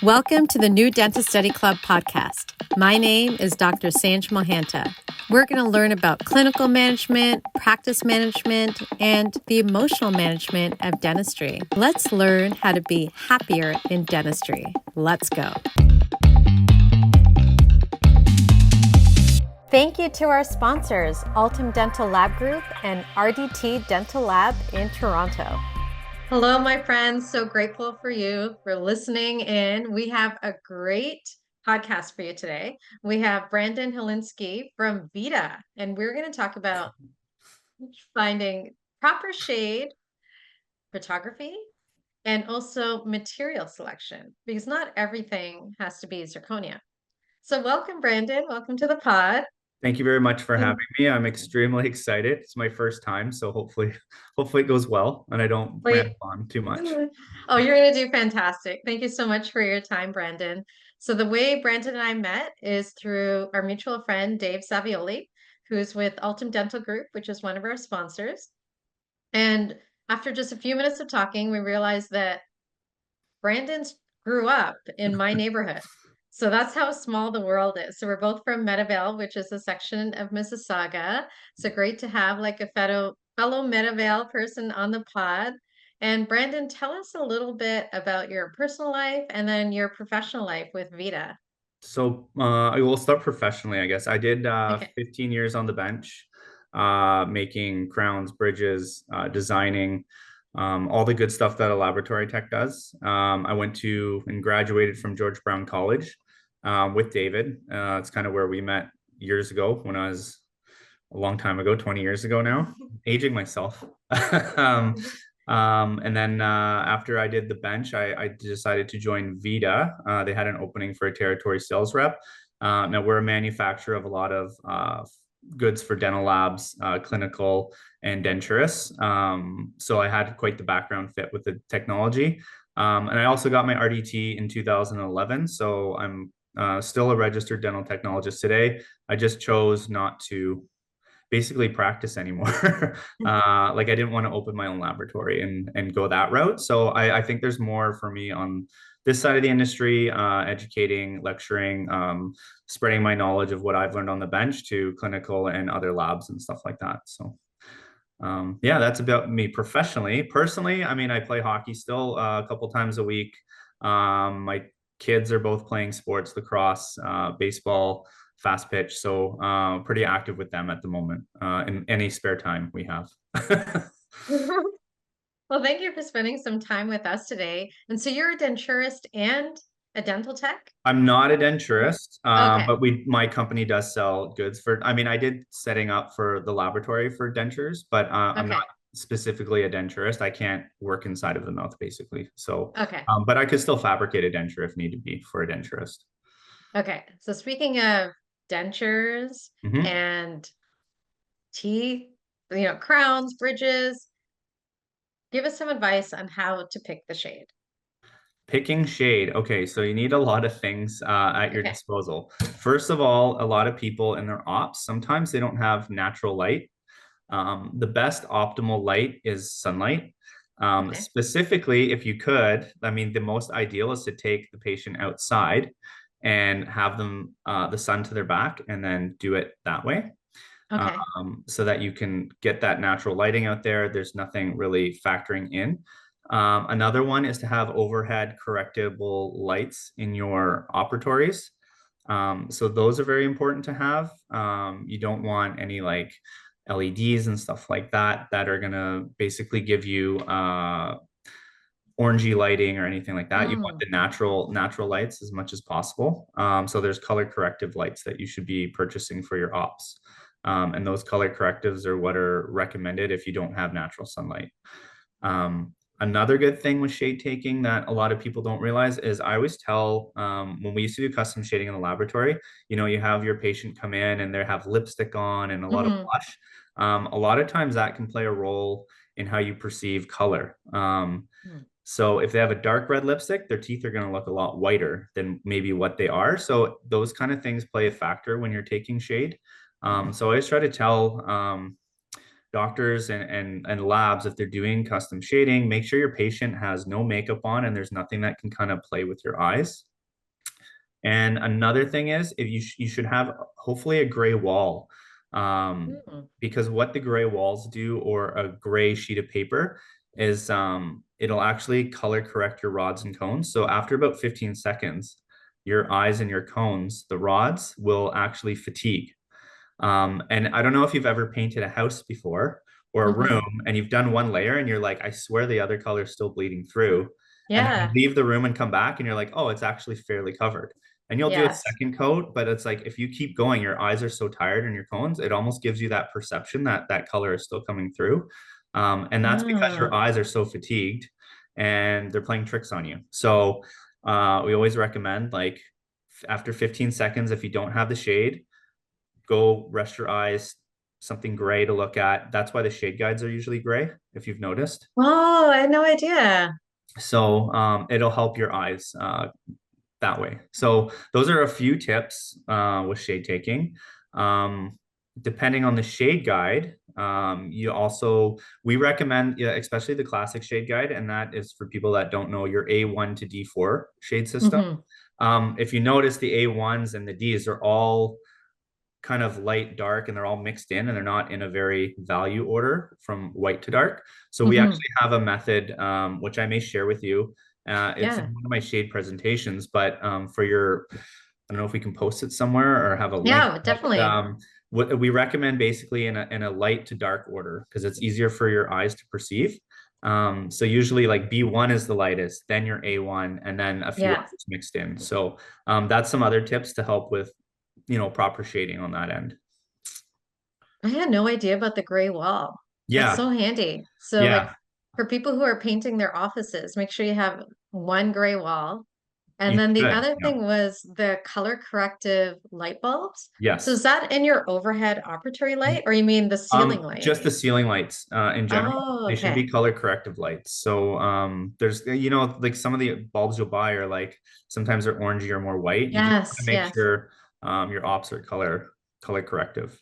Welcome to the New Dentist Study Club podcast. My name is Dr. Sanj Mohanta. We're going to learn about clinical management, practice management, and the emotional management of dentistry. Let's learn how to be happier in dentistry. Let's go. Thank you to our sponsors, Altum Dental Lab Group and RDT Dental Lab in Toronto. Hello, my friends. So grateful for you for listening in. We have a great podcast for you today. We have Brandon Hlynsky from VITA, and we're going to talk about finding proper shade, photography, and also material selection, because not everything has to be zirconia. So welcome, Brandon. Welcome to the pod. Thank you very much for having me. I'm extremely excited. It's my first time, so hopefully it goes well and I don't ramble on too much. Oh, you're going to do fantastic. Thank you so much for your time, Brandon. So the way Brandon and I met is through our mutual friend, Dave Savioli, who's with Altum Dental Group, which is one of our sponsors. And after just a few minutes of talking, we realized that Brandon grew up in my neighborhood. So that's how small the world is. So we're both from Meadowvale, which is a section of Mississauga. So great to have like a fellow Meadowvale person on the pod. And Brandon, tell us a little bit about your personal life and then your professional life with VITA. So I will start professionally, I guess. I did Okay. 15 years on the bench, making crowns, bridges, designing, all the good stuff that a laboratory tech does. I went to and graduated from George Brown College with David. It's kind of where we met years ago when I was a long time ago, 20 years ago now, aging myself. And then after I did the bench, I decided to join VITA. They had an opening for a territory sales rep. Now we're a manufacturer of a lot of goods for dental labs, clinical and denturists. So I had quite the background fit with the technology. And I also got my RDT in 2011. So I'm still a registered dental technologist today. I just chose not to basically practice anymore. Like I didn't want to open my own laboratory and go that route. So I think there's more for me on this side of the industry, educating, lecturing, spreading my knowledge of what I've learned on the bench to clinical and other labs and stuff like that. So yeah, that's about me professionally. Personally, I mean, I play hockey still a couple times a week. My kids are both playing sports, lacrosse, baseball, fast pitch. So pretty active with them at the moment in any spare time we have. Well, thank you for spending some time with us today. And so you're a denturist and a dental tech? I'm not a denturist, Okay. but my company does sell goods for, I mean, I did setting up for the laboratory for dentures, but I'm Okay. not specifically a denturist. I can't work inside of the mouth basically. So, Okay. but I could still fabricate a denture if need be for a denturist. Okay. So speaking of dentures Mhm. and teeth, crowns, bridges, give us some advice on how to pick the shade. Picking shade. Okay, so you need a lot of things at your Okay. disposal. First of all, a lot of people in their ops, sometimes they don't have natural light. The best optimal light is sunlight. Okay. Specifically, if you could, I mean, the most ideal is to take the patient outside and have them the sun to their back and then do it that way. Okay. So that you can get that natural lighting out there. There's nothing really factoring in. Another one is to have overhead correctable lights in your operatories. So those are very important to have. You don't want any like LEDs and stuff like that that are gonna basically give you orangey lighting or anything like that. You want Mm. the natural lights as much as possible. So there's color corrective lights that you should be purchasing for your ops. And those color correctives are what are recommended if you don't have natural sunlight. Another good thing with shade taking that a lot of people don't realize is I always tell when we used to do custom shading in the laboratory, you have your patient come in and they have lipstick on and a lot of Hmm. blush. A lot of times that can play a role in how you perceive color. So if they have a dark red lipstick, their teeth are going to look a lot whiter than maybe what they are. So those kind of things play a factor when you're taking shade. So I always try to tell doctors and labs, if they're doing custom shading, make sure your patient has no makeup on and there's nothing that can kind of play with your eyes. And another thing is, if you should have hopefully a gray wall, Mm. because what the gray walls do, or a gray sheet of paper, is it'll actually color correct your rods and cones. So after about 15 seconds, your eyes and your cones, the rods, will actually fatigue. And I don't know if you've ever painted a house before or a room, Hmm. and you've done one layer and you're like, I swear the other color is still bleeding through. And then you Yeah. leave the room and come back and you're like, oh, it's actually fairly covered. And you'll do a Yes. second coat, but it's like if you keep going, your eyes are so tired and your cones, it almost gives you that perception that that color is still coming through. And that's because your Ah. eyes are so fatigued and they're playing tricks on you. So we always recommend, like, after 15 seconds, if you don't have the shade, go rest your eyes, something gray to look at. That's why the shade guides are usually gray, if you've noticed. Oh, I had no idea. So it'll help your eyes that way. So those are a few tips with shade taking. Um, Depending on the shade guide, you also, we recommend, yeah, especially the classic shade guide, and that is for people that don't know your A1 to D4 shade system. Hmm. If you notice, the A1s and the Ds are all kind of light, dark, and they're all mixed in, and they're not in a very value order from white to dark. So we Hmm. actually have a method, which I may share with you. It's in Yeah. one of my shade presentations, but for your, I don't know if we can post it somewhere or have a link, Yeah, but definitely. what we recommend basically in a light to dark order, because it's easier for your eyes to perceive. So usually like B1 is the lightest, then your A1, and then a few Yeah. others mixed in. So that's some other tips to help with, proper shading on that end. I had no idea about the gray wall. That's Yeah, so handy. So, like, yeah, for people who are painting their offices, make sure you have one gray wall. And you then the should. other Yeah. thing was the color corrective light bulbs. So, is Yes. that in your overhead operatory light, or you mean the ceiling light? Just the ceiling lights in general, Oh, they should okay. be color corrective lights. So there's, like some of the bulbs you'll buy are like, sometimes they're orangey or more white. You just want to Yes, make yes. sure your ops are color corrective.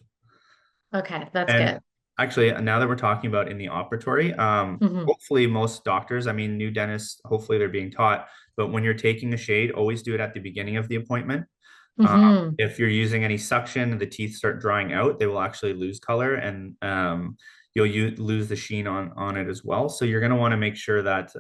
Okay, that's And good. actually, now that we're talking about in the operatory, Hmm. hopefully most doctors, I mean, new dentists, hopefully they're being taught, but when you're taking a shade, always do it at the beginning of the appointment. Um, Hmm. if you're using any suction, the teeth start drying out, they will actually lose color, and you'll lose the sheen on it as well. So you're going to want to make sure that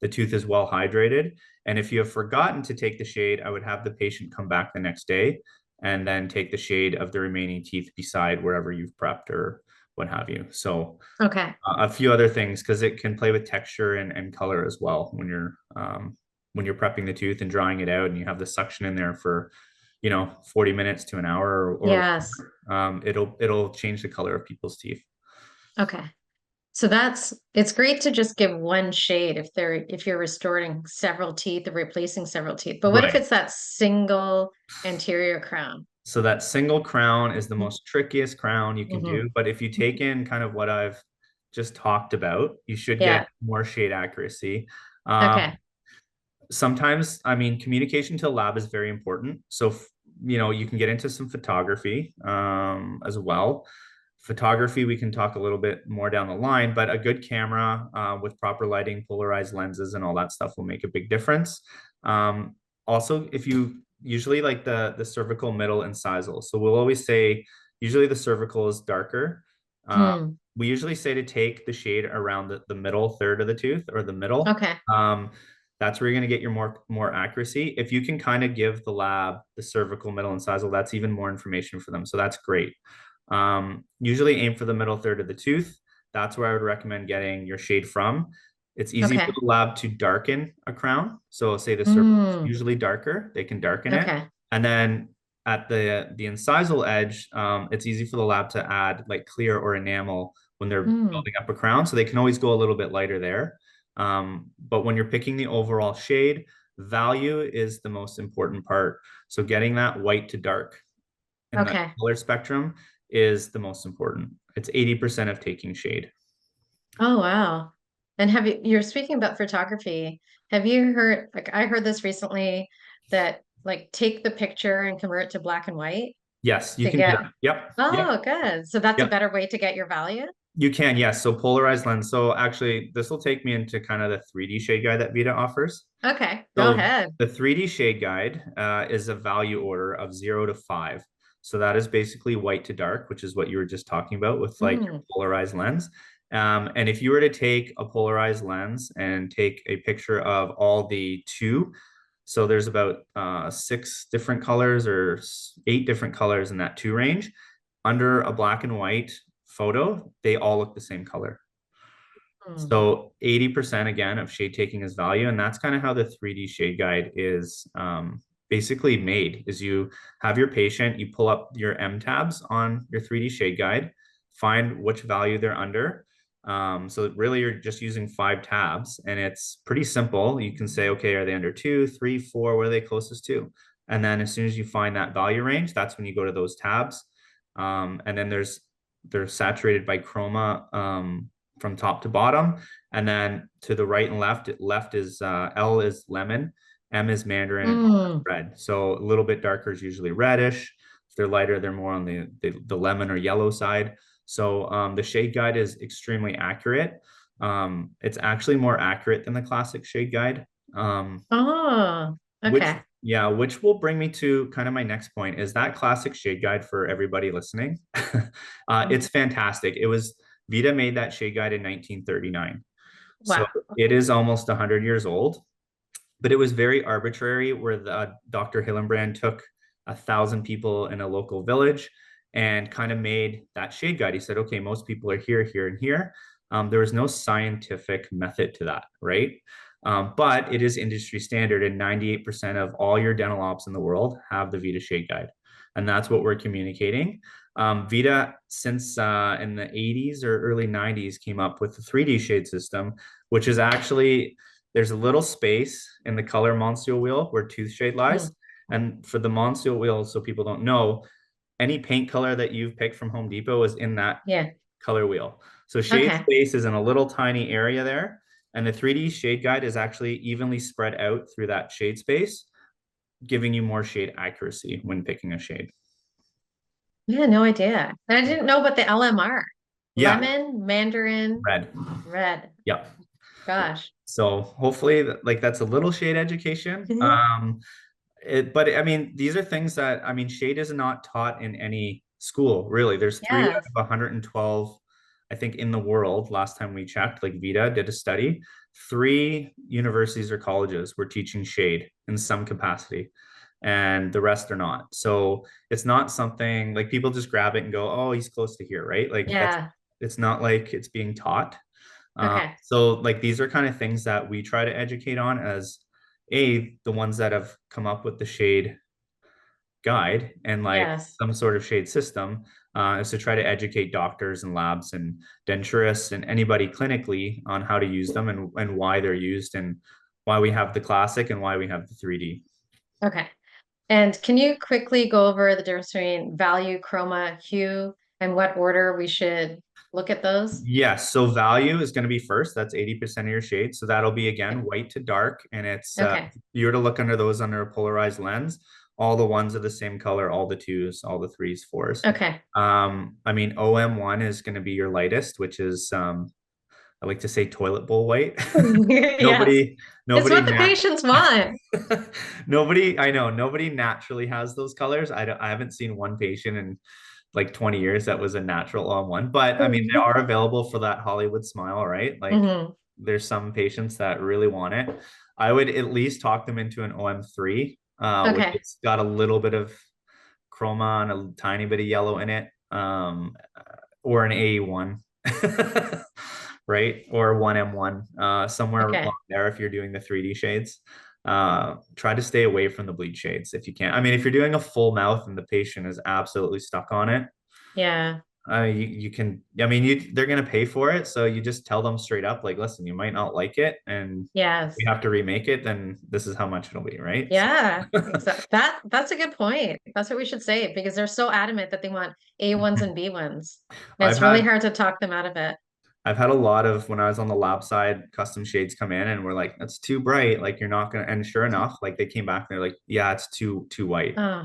the tooth is well hydrated. And if you have forgotten to take the shade, I would have the patient come back the next day and then take the shade of the remaining teeth beside wherever you've prepped or what have you. So Okay. a few other things, because it can play with texture and color as well when you're prepping the tooth and drying it out, and you have the suction in there for 40 minutes to an hour or Yes. it'll change the color of people's teeth. Okay. So it's great to just give one shade if you're restoring several teeth or replacing several teeth. But what if Right. it's that single anterior crown? So that single crown is the most trickiest crown you can Hmm. do, but if you take in kind of what I've just talked about, you should get Yeah. more shade accuracy. um, Okay. Sometimes, I mean, communication to lab is very important. So, you can get into some photography as well. Photography, we can talk a little bit more down the line, but a good camera with proper lighting, polarized lenses, and all that stuff will make a big difference. Um, Also, if you usually like the cervical, middle, incisal. So we'll always say, usually the cervical is darker. Uh, Hmm. we usually say to take the shade around the middle third of the tooth, or the middle. Okay. That's where you're going to get your more accuracy. If you can kind of give the lab the cervical, middle, and incisal, that's even more information for them. So that's great. Usually aim for the middle third of the tooth. That's where I would recommend getting your shade from. It's easy for Okay. the lab to darken a crown. So say the cervical is Hmm. usually darker, they can darken it. Okay. And then at the incisal edge, it's easy for the lab to add like clear or enamel when they're Hmm. building up a crown. So they can always go a little bit lighter there. But when you're picking the overall shade, value is the most important part. So getting that white to dark in the Okay. color spectrum is the most important. It's 80% of taking shade. Oh, wow. And you're speaking about photography. Have you heard, like, I heard this recently that, like, take the picture and convert it to black and white Yes, you to can do get, that. Yep. Yep. oh, good. So that's a Yep. better way to get your value? You can, yes. So polarized lens. So actually, this will take me into kind of the 3D shade guide that VITA offers. Okay, go So ahead. the 3D shade guide is a value order of 0 to 5. So that is basically white to dark, which is what you were just talking about with like your Mm, polarized lens. And if you were to take a polarized lens and take a picture of all the two, so there's about 6 different colors or 8 different colors in that two range. Under a black and white photo, they all look the same color. mm. So 80% again of shade taking is value. And that's kind of how the 3D shade guide is basically made is you have your patient, you pull up your M tabs on your 3D shade guide, find which value they're under. So really you're just using 5 tabs and it's pretty simple. You can say, okay, are they under 2, 3, 4? What are they closest to? And then as soon as you find that value range, that's when you go to those tabs. And then they're saturated by chroma from top to bottom. And then to the right and left is L is lemon, M is mandarin, and R is Mm. red. So a little bit darker is usually reddish. If they're lighter, they're more on the lemon or yellow side. So the shade guide is extremely accurate. It's actually more accurate than the classic shade guide. Um, Oh, which okay. yeah, which will bring me to kind of my next point is that classic shade guide for everybody listening. Mm. It's fantastic. It was VITA made that shade guide in 1939. So Wow. it is almost 100 years old, but it was very arbitrary where Dr. Hillenbrand took 1,000 people in a local village and kind of made that shade guide. He said, okay, most people are here, here, and here. There was no scientific method to that, right? But it is industry standard, and 98% of all your dental ops in the world have the VITA shade guide. And that's what we're communicating. VITA, since in the 80s or early 90s, came up with the 3D shade system, which is actually there's a little space in the color Monsieur wheel where tooth shade lies. Mm. And for the Monsieur wheel, so people don't know, any paint color that you've picked from Home Depot is in that Yeah. color wheel. So shade Okay. space is in a little tiny area there. And the 3D shade guide is actually evenly spread out through that shade space, giving you more shade accuracy when picking a shade. Yeah, no idea. And I didn't know about the LMR. Yeah, Lemon, mandarin, red. red. Yeah. Gosh. So hopefully like that's a little shade education. But I mean, these are things that I mean, shade is not taught in any school, really. There's three out Yes. of 112, I think, in the world. Last time we checked, like VITA did a study, 3 universities or colleges were teaching shade in some capacity, and the rest are not. So it's not something like people just grab it and go, "Oh, he's close to here," right? Like that's Yeah. it's not like it's being taught. Okay. So like these are kind of things that we try to educate on as the ones that have come up with the shade guide and like Yes. some sort of shade system is to try to educate doctors and labs and denturists and anybody clinically on how to use them and why they're used and why we have the classic and why we have the 3D. Okay. And can you quickly go over the difference between value, chroma, hue, and what order we should look at those? Yes, so value is going to be first. That's 80% of your shade. So that'll be again white to dark. And it's Okay. you were to look under those under a polarized lens, all the ones are the same color, all the twos, all the threes, fours. Okay. I mean, OM1 is going to be your lightest, which is I like to say toilet bowl white. Yes. nobody, It's nobody, what the patients want. nobody. I know nobody naturally has those colors. I haven't seen one patient in like 20 years that was a natural on one, but I mean, they are available for that Hollywood smile, right? Like Hmm. there's some patients that really want it. I would at least talk them into an OM3, which Okay. has got a little bit of chroma and a tiny bit of yellow in it, or an A1, right? Or 1M1, somewhere along Okay. there if you're doing the 3D shades. Try to stay away from the bleed shades if you can. I mean, if you're doing a full mouth and the patient is absolutely stuck on it, Yeah. you can, I mean, they're going to pay for it. So you just tell them straight up, like, listen, you might not like it. And we Yes. have to remake it, then this is how much it'll be, right? So, Yeah. Exactly. That's a good point. That's what we should say because they're so adamant that they want A1s and B1s. And I've it's really had hard to talk them out of it. I've had a lot of when I was on the lab side, custom shades come in and we're like, that's too bright. Like you're not gonna, and sure enough, like they came back and they're like, yeah, it's too white. Oh,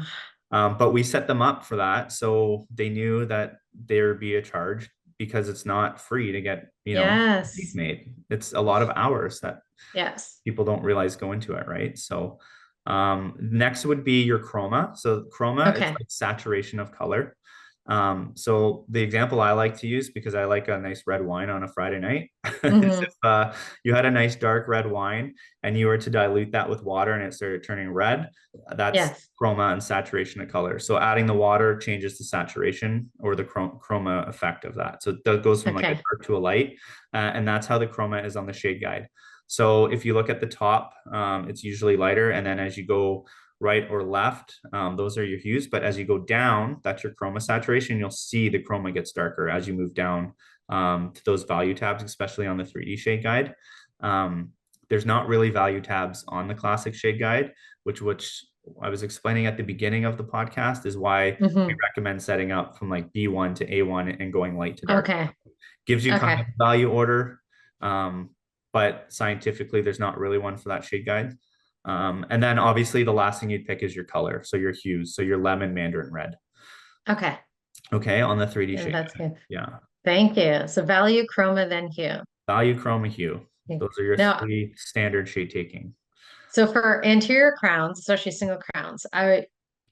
But we set them up for that. So they knew that there would be a charge. because it's not free to get, teeth Yes. made. It's a lot of hours that Yes. people don't realize go into it, right? So next would be your chroma. So chroma is Okay. like saturation of color. So the example I like to use, because I like a nice red wine on a Friday night, is Hmm. if you had a nice dark red wine and you were to dilute that with water and it started turning red, that's Yes. chroma and saturation of color. So adding the water changes the saturation or the chroma effect of that. So that goes from like a Okay. dark to a light, and that's how the chroma is on the shade guide. So if you look at the top, it's usually lighter, and then as you go right or left, those are your hues. But as you go down, that's your chroma saturation. You'll see the chroma gets darker as you move down to those value tabs, especially on the 3D shade guide. Um, there's not really value tabs on the classic shade guide, which I was explaining at the beginning of the podcast is why we Hmm. recommend setting up from like B1 to A1 and going light to dark. Okay. Gives you kind Okay. of value order, um, but scientifically, there's not really one for that shade guide. And then obviously the last thing you'd pick is your color. So your hues. So your lemon, mandarin red. Okay. Okay. On the 3D Yeah, shade that's guide. good. Yeah. Thank you. So value, chroma, then hue. Value, chroma, hue. Okay. Those are your Now, three standard shade taking. so for anterior crowns, especially single crowns, I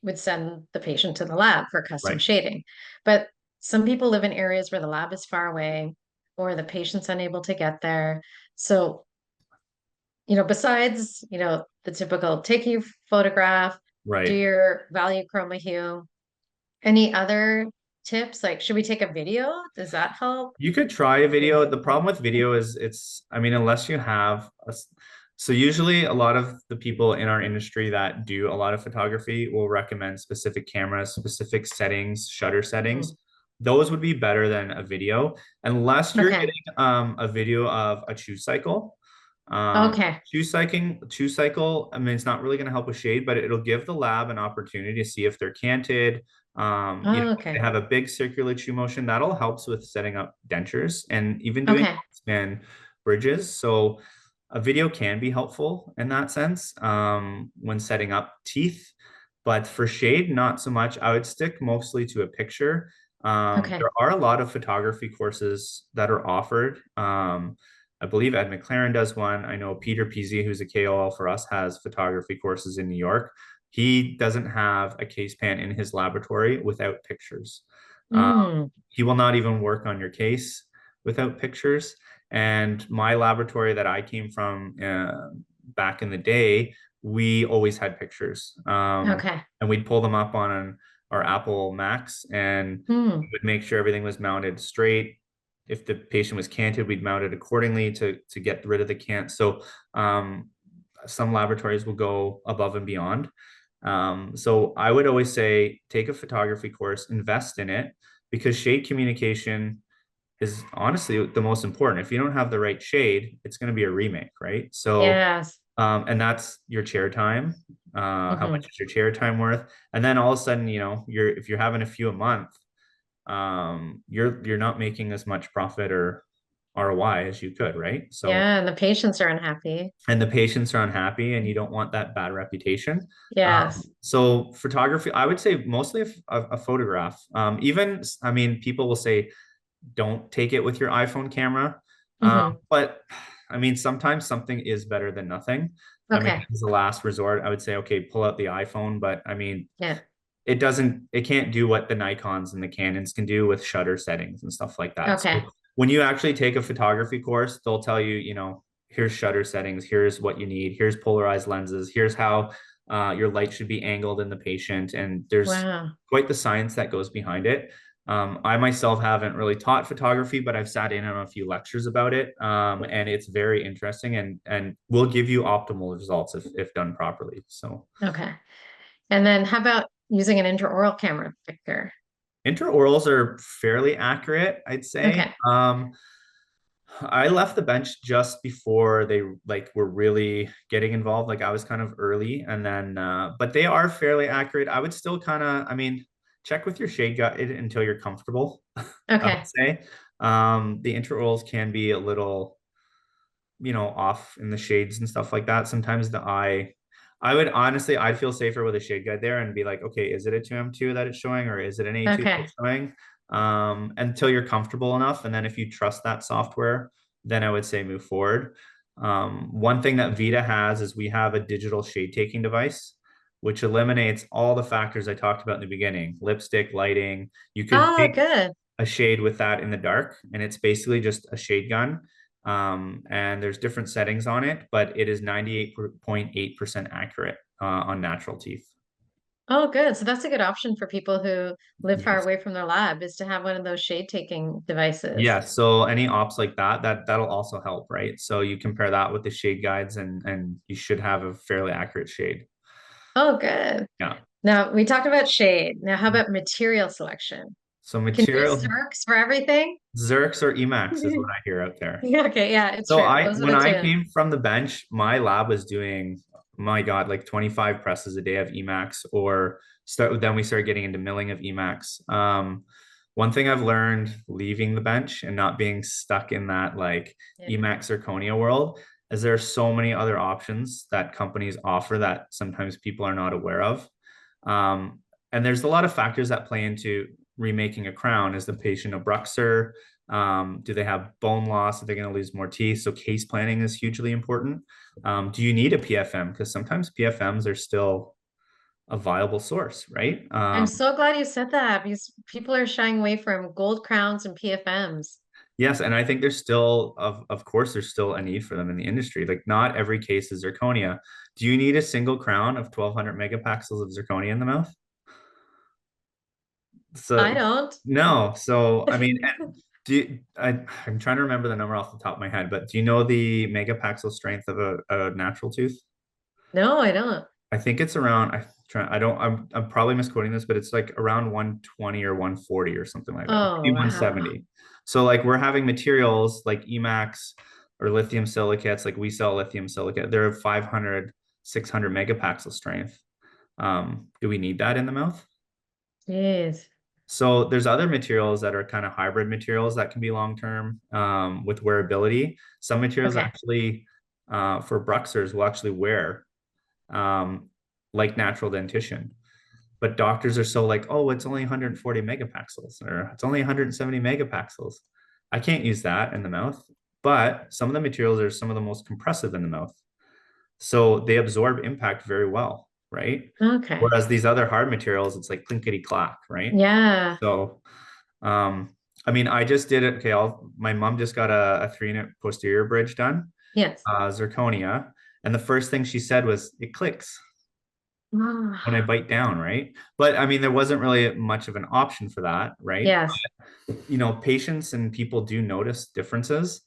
would send the patient to the lab for custom Right. shading. But some people live in areas where the lab is far away or the patient's unable to get there. So, besides, the typical take you photograph, do Right. your value chroma hue, any other tips? Like, should we take a video? Does that help? You could try a video. The problem with video is I mean, unless you have so usually a lot of the people in our industry that do a lot of photography will recommend specific cameras, specific settings, shutter settings. Mhm. Those would be better than a video, unless you're Okay. getting a video of a chew cycle. Okay. Chew cycle, I mean, it's not really going to help with shade, but it'll give the lab an opportunity to see if they're canted. If they Okay. have a big circular chew motion, that'll helps with setting up dentures and even doing Okay. span bridges. So a video can be helpful in that sense when setting up teeth, but for shade, not so much. I would stick mostly to a picture. Okay. There are a lot of photography courses that are offered. I believe Ed McLaren does one. I know Peter PZ, who's a KOL for us, has photography courses in New York. He doesn't have a case pan in his laboratory without pictures. Um, Mm. he will not even work on your case without pictures. And my laboratory that I came from back in the day, we always had pictures. Okay. And we'd pull them up on our Apple Macs and we Hmm. would make sure everything was mounted straight. If the patient was canted, we'd mount it accordingly to get rid of the cant. So some laboratories will go above and beyond. So I would always say take a photography course, invest in it, because shade communication is honestly the most important. If you don't have the right shade, it's going to be a remake, right? So, Yes. and that's your chair time. How Hmm. much is your chair time worth? And then all of a sudden, if you're having a few a month, you're not making as much profit or ROI as you could, right? So, Yeah, and the patients are unhappy. and the patients are unhappy, and you don't want that bad reputation. Yes. So photography, I would say mostly a photograph. Even, I mean, people will say don't take it with your iPhone camera. Hmm. But I mean, sometimes something is better than nothing. I mean, Okay. as a last resort, I would say, okay, pull out the iPhone. But I mean, Yeah. it can't do what the Nikons and the Canons can do with shutter settings and stuff like that. So Okay. when you actually take a photography course, they'll tell you, here's shutter settings, here's what you need, here's polarized lenses, here's how your light should be angled in the patient. And there's Wow. quite the science that goes behind it. I myself haven't really taught photography, but I've sat in on a few lectures about it, and it's very interesting and will give you optimal results if done properly. So Okay. And then how about using an intraoral camera picture? interorals are fairly accurate, I'd say. Okay. I left the bench just before they like were really getting involved. Like I was kind of early, and then but they are fairly accurate. I would still kind of, I mean, check with your shade guide until you're comfortable. I would Okay. say the intraorals can be a little, off in the shades and stuff like that. Sometimes the eye, I would honestly, I'd feel safer with a shade guide there and be like, okay, is it a 2M2 that it's showing, or is it an A2 Okay. that's showing? until you're comfortable enough. And then if you trust that software, then I would say move forward. One thing that VITA has is we have a digital shade taking device, which eliminates all the factors I talked about in the beginning: lipstick, lighting. You could Oh, take good. a shade with that in the dark, and it's basically just a shade gun. And there's different settings on it, but it is 98.8% accurate on natural teeth. Oh, good. So that's a good option for people who live far Yes. away from their lab is to have one of those shade taking devices. Yeah, so any ops like that, that'll also help, right? So you compare that with the shade guides, and you should have a fairly accurate shade. Oh, good. Yeah. Now we talked about shade. Now, how about material selection? So Can you use material Zerks for everything? Zerks or Emax is what I hear out there. Okay, yeah, it's So true. I Those are when the I two. came from the bench, my lab was doing, my God, like 25 presses a day of Emax, or then we started getting into milling of Emax. One thing I've learned leaving the bench and not being stuck in that like Yeah. Emax zirconia world is there are so many other options that companies offer that sometimes people are not aware of. Um, and there's a lot of factors that play into remaking a crown. Is the patient a bruxer? Do they have bone loss? Are they going to lose more teeth? So case planning is hugely important. Do you need a PFM? Because sometimes PFMs are still a viable source, right? I'm so glad you said that because people are shying away from gold crowns and PFMs. Yes, and I think there's still, of course, there's still a need for them in the industry. Like not every case is zirconia. Do you need a single crown of 1200 megapixels of zirconia in the mouth? I So don't. no. So I mean, I'm trying to remember the number off the top of my head, but do you know the megapixel strength of a natural tooth? No, I don't. I think it's around, I'm probably misquoting this, but it's like around 120 or 140 or something like that. Oh, Maybe wow. 170. So like we're having materials like Emax or lithium silicates, like we sell lithium silicate. They're 500, 600 megapixel strength. Do we need that in the mouth? Jeez. So there's other materials that are kind of hybrid materials that can be long term with wearability. Some materials Okay. actually for bruxers will actually wear um, like natural dentition. But doctors are so like, oh, it's only 140 megapixels or it's only 170 megapixels. I can't use that in the mouth. But some of the materials are some of the most compressive in the mouth. So they absorb impact very well, right? Okay. Whereas these other hard materials, it's like clinkety clack, right? Yeah. So, um, I mean, I just did it. Okay, my mom just got a 3-unit posterior bridge done, Yes. zirconia. And the first thing she said was, it clicks when I Ah, bite down, right? But I mean, there wasn't really much of an option for that, right? yes. You know, patients and people do notice differences.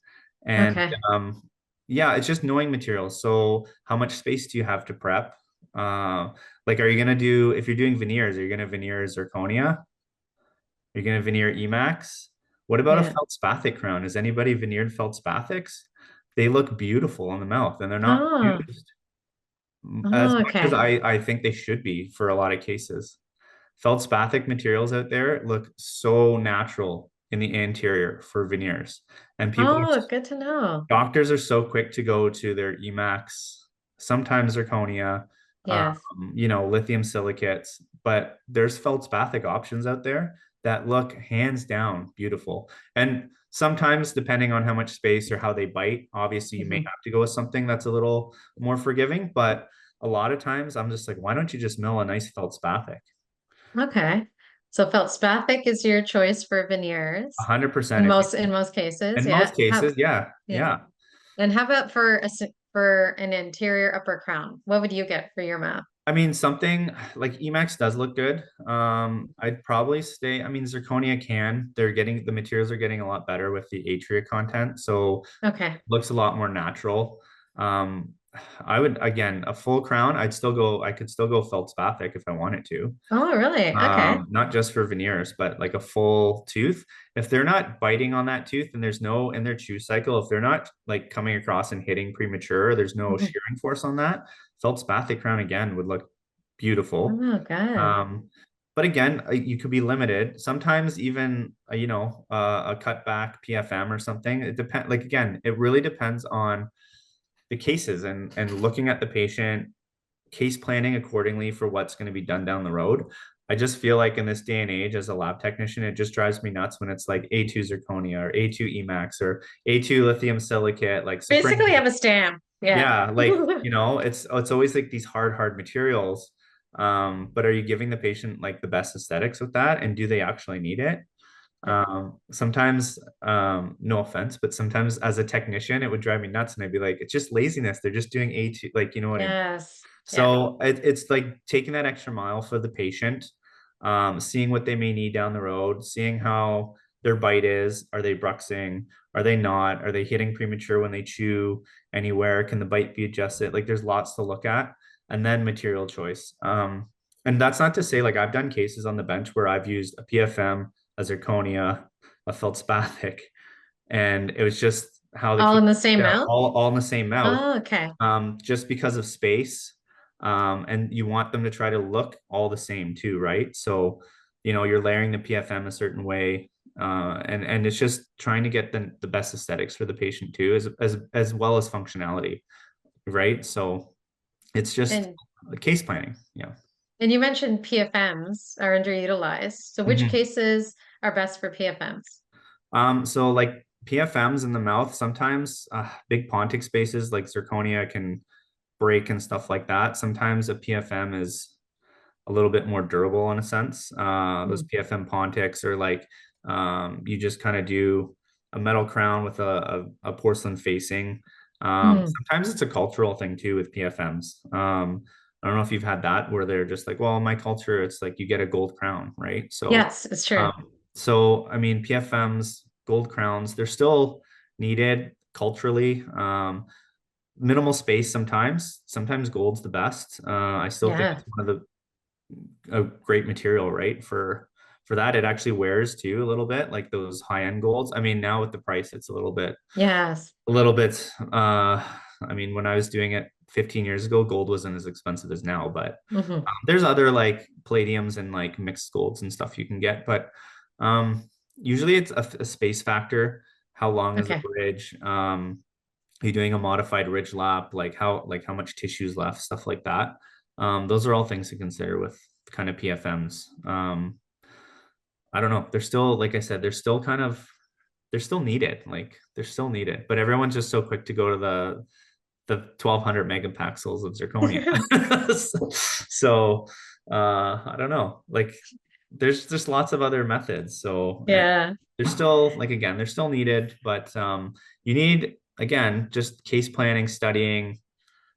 And Okay. um, yeah, it's just knowing materials. So how much space do you have to prep? Like, are you gonna do, if you're doing veneers, are you gonna veneer zirconia? You're gonna veneer Emax? What about a Yeah. feldspathic crown? Has anybody veneered feldspathics? They look beautiful in the mouth and they're not Oh, used as oh, much as okay. I think they should be for a lot of cases. Feldspathic materials out there look so natural in the anterior for veneers. And Oh, good to know. doctors are so quick to go to their Emax, sometimes zirconia, um, Yes. lithium silicates, but there's feldspathic options out there that look hands down beautiful. And sometimes, depending on how much space or how they bite, obviously you may Mhm. have to go with something that's a little more forgiving. But a lot of times, I'm just like, why don't you just mill a nice feldspathic? Okay. So feldspathic is your choice for veneers 100%. in If you, most cases. in Yeah. most cases, yeah, Yeah. yeah. And how about for for an interior upper crown? What would you get for your mouth? I mean, something like Emax does look good. I'd probably stay. I mean, zirconia can. They're getting the materials are getting a lot better with the atria content, so Okay. looks a lot more natural. Um, I would again a full crown. I'd still go. I could still go feldspathic if I wanted to. Oh, really? Okay. Not just for veneers, but like a full tooth. If they're not biting on that tooth and there's no in their chew cycle, if they're not like coming across and hitting premature, there's no Mhm. shearing force on that, feldspathic crown again would look beautiful. Oh, good. Um, but again, you could be limited. Sometimes even a cutback PFM or something. It depends. Like again, it really depends on the cases and looking at the patient, case planning accordingly for what's going to be done down the road. I just feel like in this day and age, as a lab technician, it just drives me nuts when it's like A2 zirconia or A2 Emax or A2 lithium silicate, like supreme. Basically have a stamp. Yeah. Yeah, like, it's always like these hard materials. But are you giving the patient like the best aesthetics with that? And do they actually need it? Yeah. Sometimes, no offense, but sometimes as a technician, it would drive me nuts. And I'd be like, it's just laziness. They're just doing A2, like, you know what I mean? Yes. Yeah. So it's like taking that extra mile for the patient, seeing what they may need down the road, seeing how their bite is. Are they bruxing? Are they not? Are they hitting premature when they chew anywhere? Can the bite be adjusted? Like there's lots to look at. And then material choice. And that's not to say like I've done cases on the bench where I've used a PFM, a zirconia, a feldspathic, and it was just how the All case, in the same yeah, mouth? all in the same mouth, Oh, okay. just because of space. And you want them to try to look all the same too, right? So, you're layering the PFM a certain way, and it's just trying to get the best aesthetics for the patient too, as well as functionality, right? So it's just And case planning, yeah. and you mentioned PFMs are underutilized. So which Mhm. cases are best for PFMs? So like PFMs in the mouth, sometimes big pontic spaces like zirconia can break and stuff like that. Sometimes a PFM is a little bit more durable in a sense. Those Mm. PFM pontics are like, you just kind of do a metal crown with a porcelain facing. Mm. Sometimes it's a cultural thing too with PFMs. I don't know if you've had that where they're just like, well, in my culture, it's like you get a gold crown, right? Yes, it's true. I mean, PFMs, gold crowns, they're still needed culturally. Minimal space sometimes. Sometimes gold's the best. I still think Yeah. it's one of a great material, right? For that, it actually wears too a little bit, like those high end golds. I mean, now with the price, it's Yes. a little bit. I mean, when I was doing it 15 years ago, gold wasn't as expensive as now, but Hmm. there's other like palladiums and like mixed golds and stuff you can get, but usually it's a space factor. How long is the Okay. bridge? Are you doing a modified ridge lap? Like how much tissue is left, stuff like that. Those are all things to consider with kind of PFMs. I don't know. They're still, like I said, they're still needed. Like they're still needed, but everyone's just so quick to go to the 1200 megapixels of zirconia. So I don't know. Like there's just lots of other methods. So Yeah. they're still like again, they're still needed, but you need again just case planning, studying.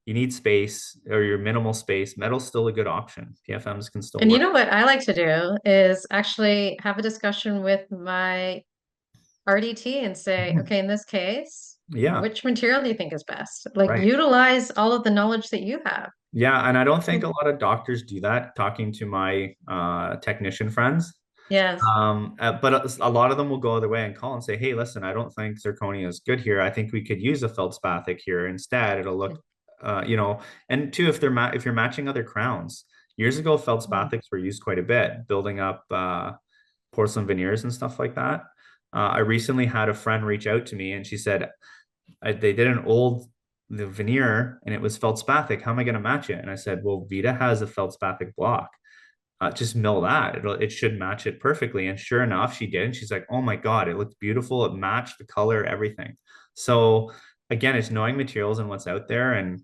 You need space or your minimal space. Metal's still a good option. PFMs can still And you work. know what I like to do is actually have a discussion with my RDT and say, Mhm. okay, in this case, Yeah, which material do you think is best? Like right. utilize all of the knowledge that you have. Yeah, and I don't think a lot of doctors do that. Talking to my technician friends, Yes. but a lot of them will go other way and call and say, "Hey, listen, I don't think zirconia is good here. I think we could use a feldspathic here instead. It'll look, and two, if you're matching other crowns. Years ago, Mm. feldspathics were used quite a bit, building up porcelain veneers and stuff like that. I recently had a friend reach out to me, and she said they did an old the veneer and it was feldspathic. How am I going to match it? And I said, well, VITA has a feldspathic block. Just mill that. It should match it perfectly. And sure enough, she did. And she's like, oh my God, it looked beautiful. It matched the color, everything. So again, it's knowing materials and what's out there. And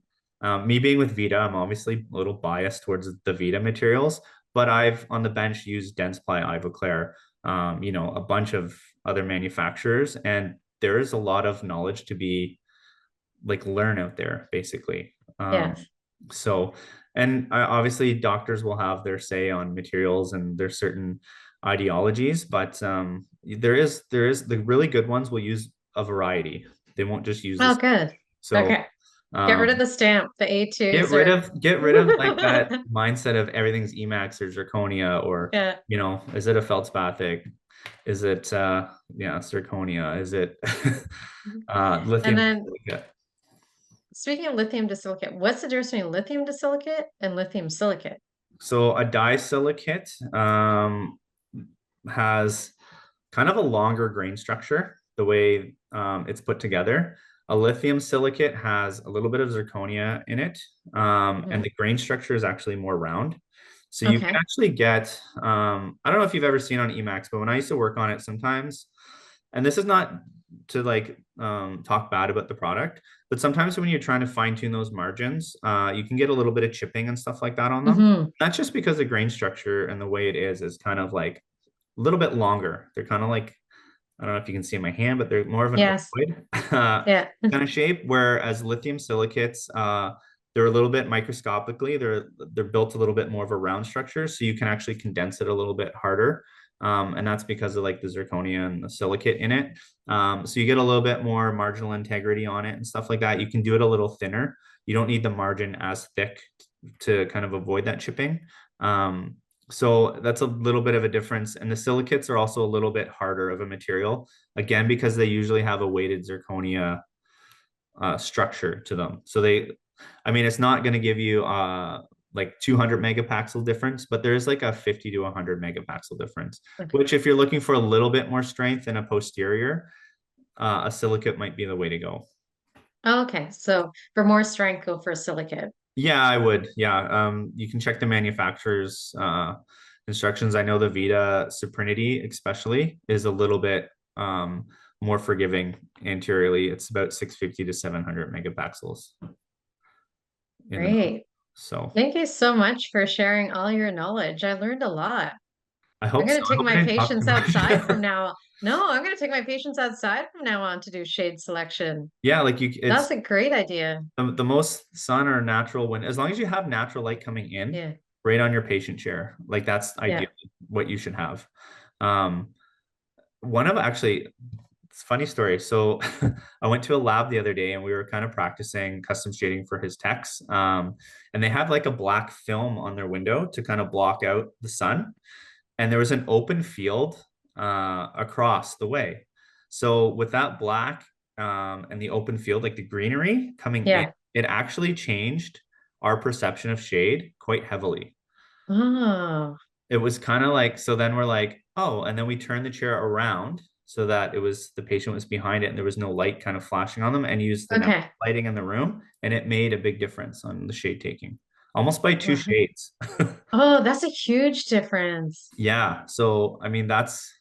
me being with VITA, I'm obviously a little biased towards the VITA materials, but I've on the bench used Dentsply, Ivoclar, a bunch of other manufacturers. And there is a lot of knowledge to be like learn out there basically. Yes. So and obviously doctors will have their say on materials and there's certain ideologies, but there is the really good ones will use a variety. They won't just use Oh, this. good. So Okay. Get rid of um the stamp, the get A2s rid or of get rid of like that mindset of everything's Emax or zirconia or yeah. is it a feldspathic, is it zirconia, is it And lithium then silicate? speaking of lithium disilicate, what's the difference between lithium disilicate and lithium silicate? So a disilicate has kind of a longer grain structure, the way it's put together. A lithium silicate has a little bit of zirconia in it, and the grain structure is actually more round. So you can Okay. actually get, I don't know if you've ever seen on Emacs, but when I used to work on it sometimes, and this is not to like talk bad about the product, but sometimes when you're trying to fine tune those margins, you can get a little bit of chipping and stuff like that on them. Hmm. That's just because the grain structure and the way it is kind of like a little bit longer. They're kind of like, I don't know if you can see in my hand, but they're more of an Yes. ovoid Yeah. kind of shape. Whereas lithium silicates, they're a little bit microscopically, they're built a little bit more of a round structure, so you can actually condense it a little bit harder. And that's because of like the zirconia and the silicate in it. So you get a little bit more marginal integrity on it and stuff like that. You can do it a little thinner. You don't need the margin as thick to kind of avoid that chipping. So that's a little bit of a difference. And the silicates are also a little bit harder of a material, again, because they usually have a weighted zirconia structure to them. So I mean, it's not going to give you like 200 megapixel difference, but there's like a 50 to 100 megapixel difference, Okay. which if you're looking for a little bit more strength in a posterior, a silicate might be the way to go. Okay. So for more strength, go for a silicate. Yeah, I would. Yeah. You can check the manufacturer's instructions. I know the Vita Suprinity especially is a little bit more forgiving anteriorly. It's about 650 to 700 megapixels in the mouth. Great. So Thank you so much for sharing all your knowledge. I learned a lot. I I'm hope so. going to I take hope I my didn't talk too patients outside from much. now. No, I'm going to take my patients outside from now on to do shade selection. Yeah, like That's it's a great idea. the most sun or natural wind, as long as you have natural light coming in Yeah. right on your patient chair, like that's Yeah. ideally what you should have. Um, one of actually, it's a funny story. So I went to a lab the other day and we were kind of practicing custom shading for his techs. And they had like a black film on their window to kind of block out the sun. And there was an open field across the way. So with that black and the open field, like the greenery coming in, Yeah. it actually changed our perception of shade quite heavily. Oh, It was kind of like, so then we're like, oh, and then we turned the chair around so that it was the patient was behind it and there was no light kind of flashing on them, and used the natural okay. lighting in the room, and it made a big difference on the shade taking, almost by two Wow. shades. Oh, that's a huge difference. Yeah. So, I mean, that's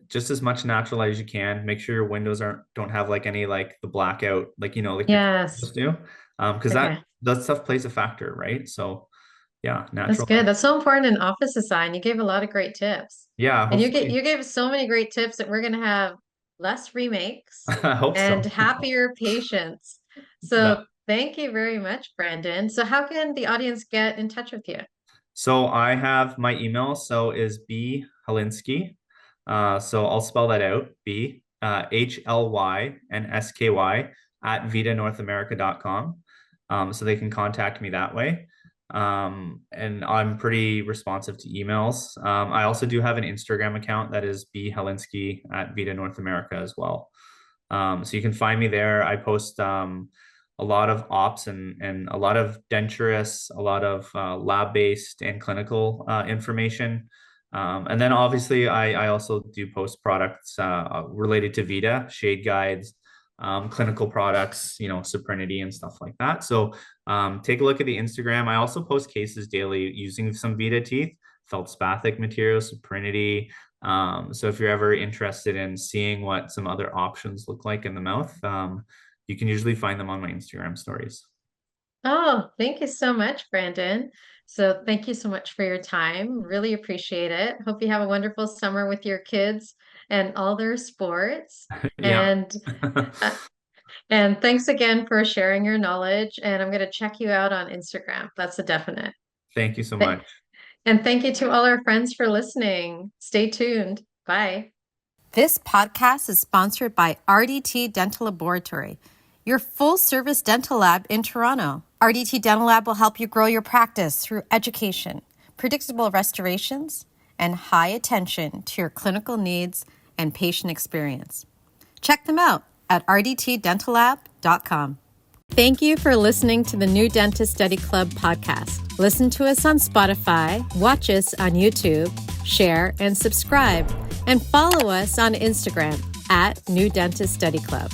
just as much natural as you can. Make sure your windows don't have like any like the blackout, like like your Yes. windows do. Because Okay. that stuff plays a factor, right? So yeah, That's natural good. light. That's so important in office design. You gave a lot of great tips. Yeah, And hopefully. you gave so many great tips that we're going to have less remakes I hope and so. happier patients. That So thank you very much, Brandon. So how can the audience get in touch with you? So I have my email, so is bhlynsky. So I'll spell that out, Hlynsky at vitanorthamerica.com. So they can contact me that way. And I'm pretty responsive to emails. I also do have an Instagram account that is bhlynsky at Vita North America as well. So you can find me there. I post a lot of ops and a lot of denturous, a lot of lab-based and clinical information. And then obviously I also do post products related to Vita, shade guides, clinical products, Suprinity and stuff like that. So take a look at the Instagram. I also post cases daily using some Vita teeth, feldspathic materials, Suprinity. So if you're ever interested in seeing what some other options look like in the mouth, you can usually find them on my Instagram stories. Oh, thank you so much, Brandon. So thank you so much for your time. Really appreciate it. Hope you have a wonderful summer with your kids and all their sports. Yeah. And uh, and thanks again for sharing your knowledge. And I'm going to check you out on Instagram. That's a definite. Thank you so Th- much. And thank you to all our friends for listening. Stay tuned. Bye. This podcast is sponsored by RDT Dental Laboratory, your full-service dental lab in Toronto. RDT Dental Lab will help you grow your practice through education, predictable restorations, and high attention to your clinical needs and patient experience. Check them out at rdtdentallab.com. Thank you for listening to the New Dentist Study Club podcast. Listen to us on Spotify, watch us on YouTube, share and subscribe, and follow us on Instagram at New Dentist Study Club.